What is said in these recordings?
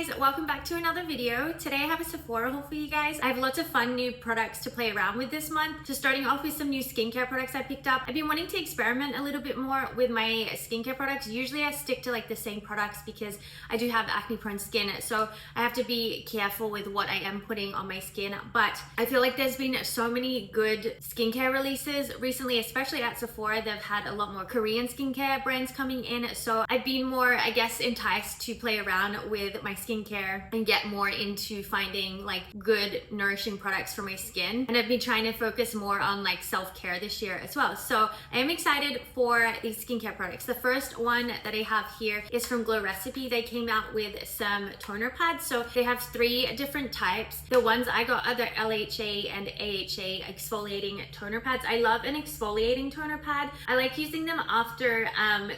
guys, welcome back to another video. Today I have a Sephora haul for you guys. I have lots of fun new products to play around with this month. So starting off with some new skincare products I picked up. I've been wanting to experiment a little bit more with my skincare products. Usually I stick to like the same products because I do have acne prone skin, so I have to be careful with what I am putting on my skin. But I feel like there's been so many good skincare releases recently, especially at Sephora. They've had a lot more Korean skincare brands coming in, so I've been more, I guess, enticed to play around with my skincare and get more into finding like good nourishing products for my skin. And I've been trying to focus more on like self-care this year as well. So I am excited for these skincare products. The first one that I have here is from Glow Recipe. They came out with some toner pads. So they have 3 different types. The ones I got are the LHA and AHA exfoliating toner pads. I love an exfoliating toner pad. I like using them after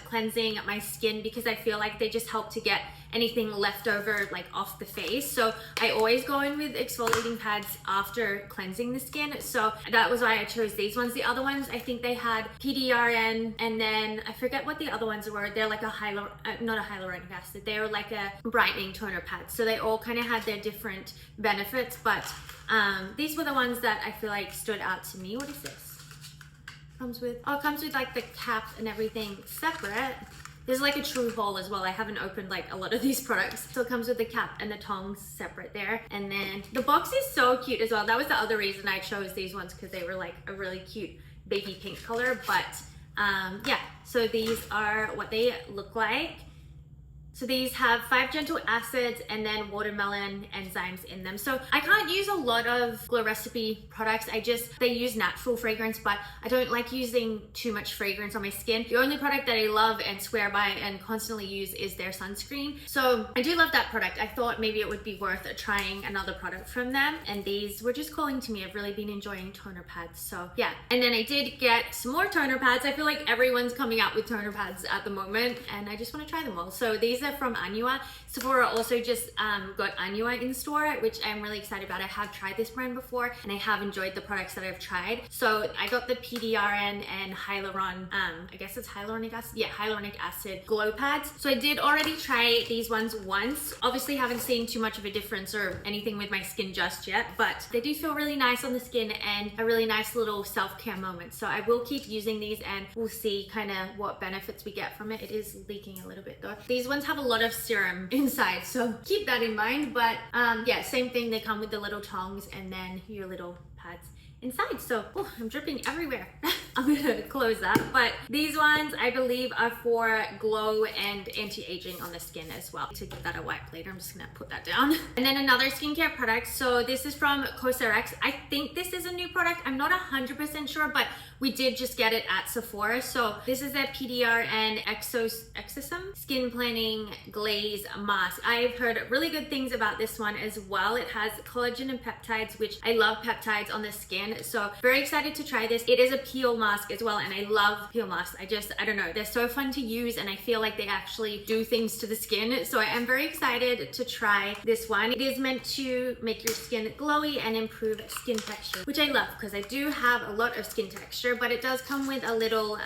cleansing my skin because I feel like they just help to get anything left over like off the face. So I always go in with exfoliating pads after cleansing the skin. So that was why I chose these ones. The other ones, I think they had PDRN, and then I forget what the other ones were. They're like a not a hyaluronic acid. They were like a brightening toner pad. So they all kind of had their different benefits, but these were the ones that I feel like stood out to me. What is this? Comes with like the cap and everything separate. There's like a true haul as well. I haven't opened like a lot of these products. So it comes with the cap and the tongs separate there. And then the box is so cute as well. That was the other reason I chose these ones, because they were like a really cute baby pink color. But yeah, so these are what they look like. So these have 5 gentle acids and then watermelon enzymes in them. So I can't use a lot of Glow Recipe products. They use natural fragrance, but I don't like using too much fragrance on my skin. The only product that I love and swear by and constantly use is their sunscreen. So I do love that product. I thought maybe it would be worth trying another product from them. And these were just calling to me. I've really been enjoying toner pads. So yeah. And then I did get some more toner pads. I feel like everyone's coming out with toner pads at the moment, and I just want to try them all. So these are from Anua. Sephora also just got Anua in store, which I'm really excited about. I have tried this brand before and I have enjoyed the products that I've tried. So I got the PDRN and I guess it's hyaluronic acid. Yeah, hyaluronic acid glow pads. So I did already try these ones once. Obviously haven't seen too much of a difference or anything with my skin just yet, but they do feel really nice on the skin and a really nice little self-care moment. So I will keep using these and we'll see kind of what benefits we get from it. It is leaking a little bit though. These ones have a lot of serum inside, so keep that in mind. But yeah, same thing. They come with the little tongs and then your little pads inside. So I'm dripping everywhere. I'm gonna close that. But these ones I believe are for glow and anti-aging on the skin as well. To give that a wipe later, I'm just gonna put that down. And then another skincare product. So this is from Cosrx. I think this is a new product. I'm not 100% sure, but we did just get it at Sephora. So this is a PDRN xoxo skin planning glaze mask. I've heard really good things about this one as well. It has collagen and peptides, which I love peptides on the skin. So very excited to try this. It is a peel mask as well, and I love peel masks. I don't know, they're so fun to use and I feel like they actually do things to the skin. So I am very excited to try this one. It is meant to make your skin glowy and improve skin texture, which I love because I do have a lot of skin texture, but it does come with a little,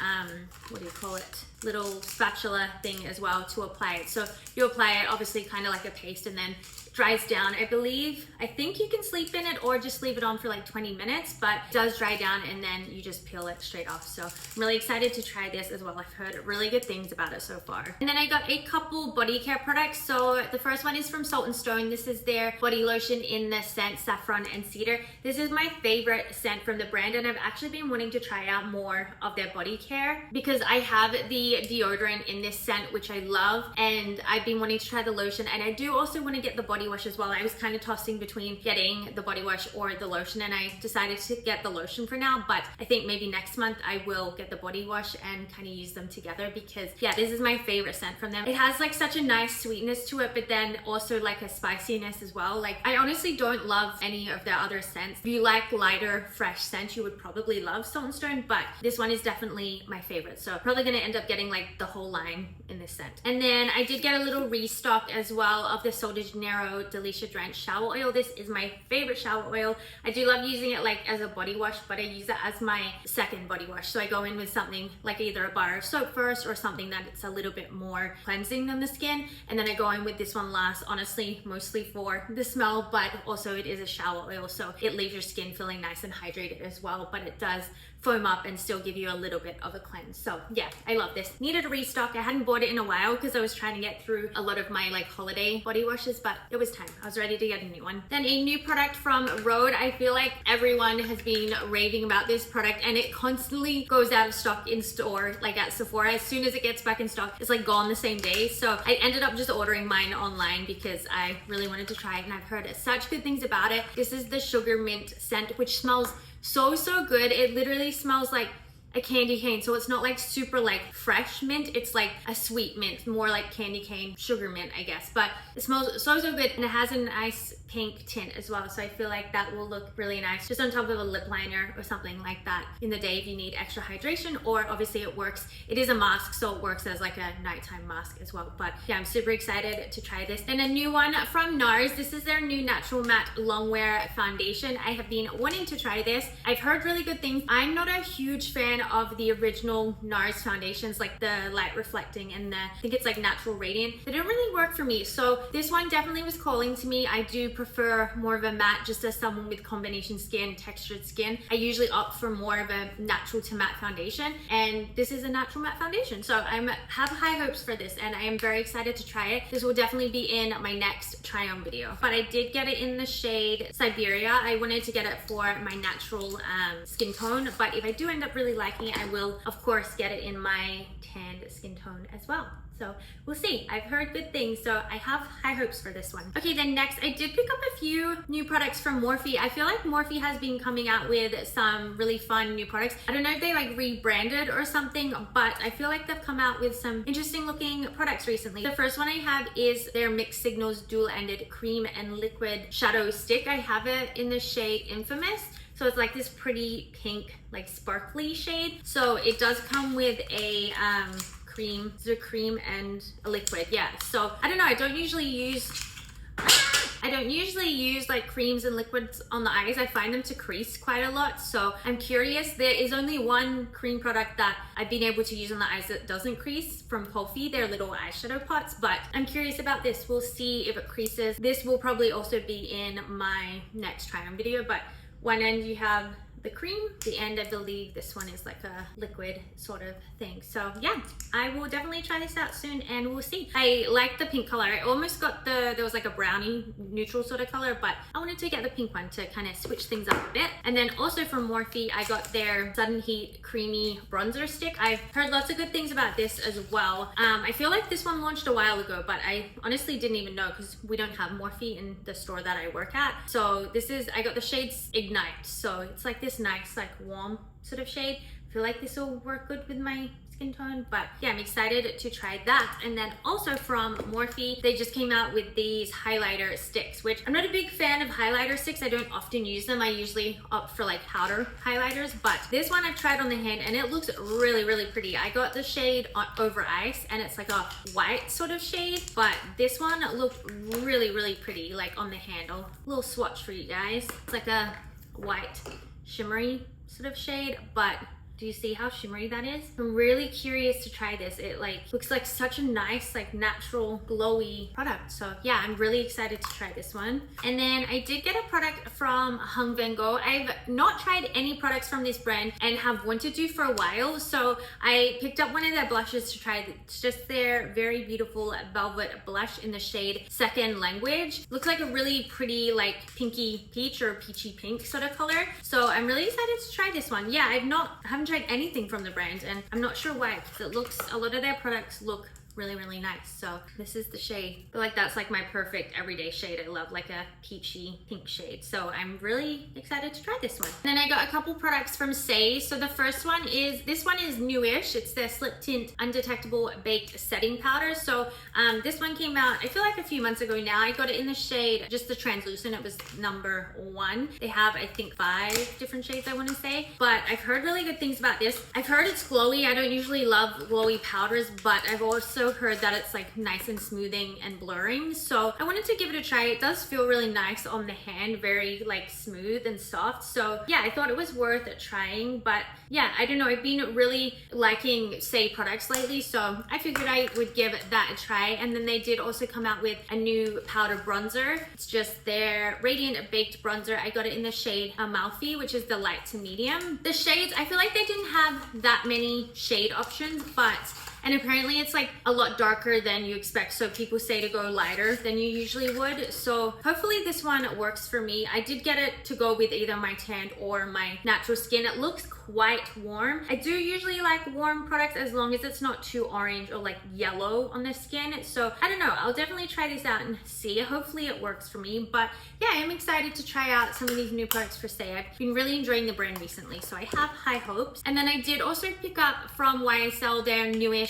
what do you call it? Little spatula thing as well to apply it. So you apply it obviously kind of like a paste and then dries down. I think you can sleep in it or just leave it on for like 20 minutes, but it does dry down and then you just peel it straight off. So I'm really excited to try this as well. I've heard really good things about it so far. And then I got a couple body care products. So the first one is from Salt & Stone. This is their body lotion in the scent Saffron and Cedar. This is my favorite scent from the brand, and I've actually been wanting to try out more of their body care because I have the deodorant in this scent, which I love, and I've been wanting to try the lotion, and I do also want to get the body wash as well. I was kind of tossing between getting the body wash or the lotion, and I decided to get the lotion for now, but I think maybe next month I will get the body wash and kind of use them together because yeah, this is my favorite scent from them. It has like such a nice sweetness to it, but then also like a spiciness as well. Like I honestly don't love any of their other scents. If you like lighter, fresh scents, you would probably love Salt & Stone, but this one is definitely my favorite. So probably gonna end up getting getting like the whole line in this scent. And then I did get a little restock as well of the Sol de Janeiro Delicia Drench shower oil. This is my favorite shower oil. I do love using it like as a body wash, but I use it as my second body wash. So I go in with something like either a bar of soap first or something that it's a little bit more cleansing than the skin, and then I go in with this one last, honestly mostly for the smell, but also it is a shower oil, so it leaves your skin feeling nice and hydrated as well, but it does foam up and still give you a little bit of a cleanse. So yeah, I love this. Needed a restock. I hadn't bought it in a while because I was trying to get through a lot of my like holiday body washes, but it was time. I was ready to get a new one. Then a new product from Rhode. I feel like everyone has been raving about this product and it constantly goes out of stock in store, like at Sephora. As soon as it gets back in stock, it's like gone the same day. So I ended up just ordering mine online because I really wanted to try it and I've heard such good things about it. This is the Sugar Mint scent, which smells so good. It literally smells like a candy cane, so it's not like super like fresh mint, it's like a sweet mint, more like candy cane sugar mint I guess, but it smells so good, and it has a nice pink tint as well, so I feel like that will look really nice just on top of a lip liner or something like that in the day if you need extra hydration, or obviously it works, it is a mask, so it works as like a nighttime mask as well. But yeah, I'm super excited to try this. And a new one from NARS, this is their new Natural Matte Longwear Foundation. I have been wanting to try this. I've heard really good things. I'm not a huge fan of the original NARS foundations, like the light reflecting and the, I think it's like natural radiant. They don't really work for me, so this one definitely was calling to me. I do prefer more of a matte, just as someone with combination skin, textured skin. I usually opt for more of a natural to matte foundation, and this is a natural matte foundation, so I have high hopes for this and I am very excited to try it. This will definitely be in my next try on video, but I did get it in the shade Siberia. I wanted to get it for my natural skin tone, but if I do end up really liking it, I will of course get it in my tanned skin tone as well. So we'll see. I've heard good things, so I have high hopes for this one. Okay, then next I did pick up a few new products from Morphe. I feel like Morphe has been coming out with some really fun new products. I don't know if they like rebranded or something, but I feel like they've come out with some interesting looking products recently. The first one I have is their Mixed Signals Dual-Ended Cream and Liquid Shadow Stick. I have it in the shade Infamous. So it's like this pretty pink, like sparkly shade. So it does come with a cream, it's a cream and a liquid, yeah. So I don't know, I don't usually use like creams and liquids on the eyes. I find them to crease quite a lot, so I'm curious. There is only one cream product that I've been able to use on the eyes that doesn't crease from Morphe, their little eyeshadow pots, but I'm curious about this. We'll see if it creases. This will probably also be in my next try on video, but one end you have the cream, the end I believe this one is like a liquid sort of thing. So yeah, I will definitely try this out soon and we'll see. I like the pink color. I almost got there was like a brownie neutral sort of color, but I wanted to get the pink one to kind of switch things up a bit. And then also from Morphe, I got their Sudden Heat Creamy Bronzer Stick. I've heard lots of good things about this as well. I feel like this one launched a while ago, but I honestly didn't even know because we don't have Morphe in the store that I work at. So this is, I got the shades Ignite. So it's like this nice like warm sort of shade. I feel like this will work good with my skin tone, but yeah, I'm excited to try that. And then also from Morphe, they just came out with these highlighter sticks, which I'm not a big fan of highlighter sticks. I don't often use them. I usually opt for like powder highlighters, but this one I've tried on the hand and it looks really pretty. I got the shade Over Ice and it's like a white sort of shade, but this one looked really pretty like on the hand. A little swatch for you guys. It's like a white shimmery sort of shade, but do you see how shimmery that is? I'm really curious to try this. It like looks like such a nice like natural glowy product. So yeah, I'm really excited to try this one. And then I did get a product from Hung Van Gogh. I've not tried any products from this brand and have wanted to for a while. So I picked up one of their blushes to try. It's just their very beautiful velvet blush in the shade Second Language. Looks like a really pretty like pinky peach or peachy pink sort of color. So I'm really excited to try this one. Yeah, I haven't tried anything from the brand and I'm not sure why, because it looks, a lot of their products look really, really nice. So this is the shade. I feel like that's like my perfect everyday shade. I love like a peachy pink shade. So I'm really excited to try this one. And then I got a couple products from Sage. So the first one is, this one is newish. It's their Slip Tint Undetectable Baked Setting Powder. So this one came out, I feel like a few months ago now. I got it in the shade, just the translucent. It was number 1. They have, I think, 5 different shades, I want to say. But I've heard really good things about this. I've heard it's glowy. I don't usually love glowy powders, but I've also heard that it's like nice and smoothing and blurring. So I wanted to give it a try. It does feel really nice on the hand, very like smooth and soft. So yeah, I thought it was worth trying. But yeah, I don't know, I've been really liking Sage products lately, so I figured I would give that a try. And then they did also come out with a new powder bronzer. It's just their Radiant Baked Bronzer. I got it in the shade Amalfi, which is the light to medium. The shades, I feel like they didn't have that many shade options, and apparently it's like a lot darker than you expect. So people say to go lighter than you usually would. So hopefully this one works for me. I did get it to go with either my tanned or my natural skin. It looks quite warm. I do usually like warm products as long as it's not too orange or like yellow on the skin. So I don't know, I'll definitely try this out and see. Hopefully it works for me. But yeah, I'm excited to try out some of these new products for Sage. I've been really enjoying the brand recently, so I have high hopes. And then I did also pick up from YSL their newish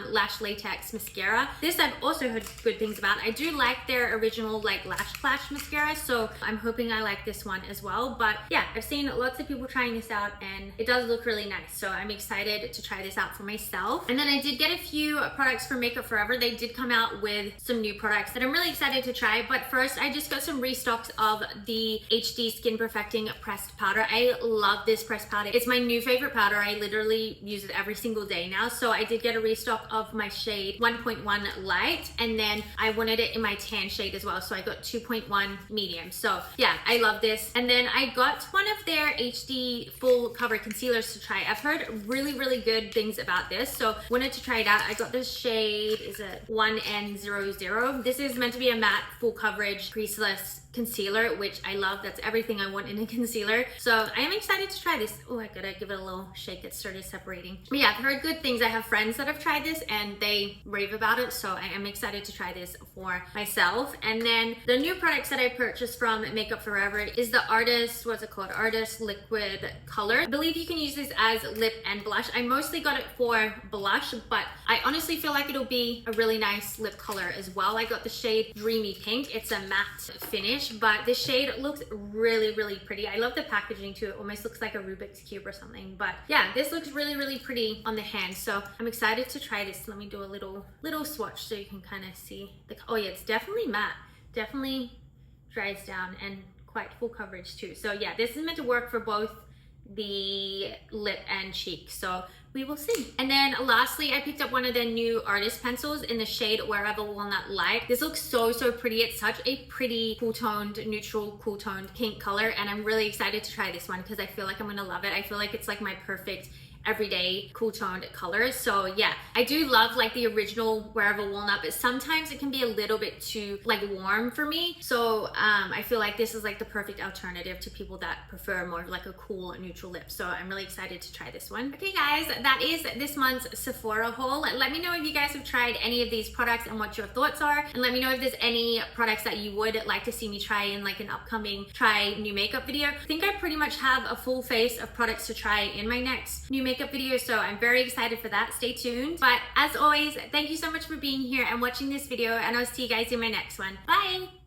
lash latex mascara. This I've also heard good things about. I do like their original like lash clash mascara, so I'm hoping I like this one as well. But yeah, I've seen lots of people trying this out and it does look really nice, so I'm excited to try this out for myself. And then I did get a few products from Makeup Forever. They did come out with some new products that I'm really excited to try. But first, I just got some restocks of the HD Skin Perfecting Pressed Powder. I love this pressed powder. It's my new favorite powder. I literally use it every single day now. So I did get a restock of my shade 1.1 light, and then I wanted it in my tan shade as well, so I got 2.1 medium. So yeah, I love this. And then I got one of their HD full cover concealers to try. I've heard really, really good things about this, so wanted to try it out. I got this shade, is it 1N00. This is meant to be a matte full coverage creaseless concealer, which I love. That's everything I want in a concealer. So I am excited to try this. Oh, I gotta give it a little shake. It started separating. But yeah, I've heard good things. I have friends that have tried this and they rave about it. So I am excited to try this for myself. And then the new products that I purchased from Makeup Forever is the Artist, what's it called? Artist Liquid Color. I believe you can use this as lip and blush. I mostly got it for blush, but I honestly feel like it'll be a really nice lip color as well. I got the shade Dreamy Pink. It's a matte finish, but this shade looks really, really pretty. I love the packaging too. It almost looks like a Rubik's Cube or something. But yeah, this looks really, really pretty on the hand. So I'm excited to try this. Let me do a little swatch so you can kind of see the, oh yeah, it's definitely matte. Definitely dries down and quite full coverage too. So yeah, this is meant to work for both the lip and cheek, so we will see. And then lastly, I picked up one of the new artist pencils in the shade Wherever Walnut Light. This looks so pretty. It's such a pretty cool toned, neutral cool toned pink color, and I'm really excited to try this one because I feel like I'm gonna love it. I feel like it's like my perfect everyday cool toned colors. So yeah, I do love like the original Wherever Walnut, but sometimes it can be a little bit too like warm for me. So I feel like this is like the perfect alternative to people that prefer more of like a cool neutral lip. So I'm really excited to try this one. Okay guys, that is this month's Sephora haul. Let me know if you guys have tried any of these products and what your thoughts are, and let me know if there's any products that you would like to see me try in like an upcoming try new makeup video. I think I pretty much have a full face of products to try in my next new makeup video, so I'm very excited for that. Stay tuned. But as always, thank you so much for being here and watching this video, and I'll see you guys in my next one. Bye!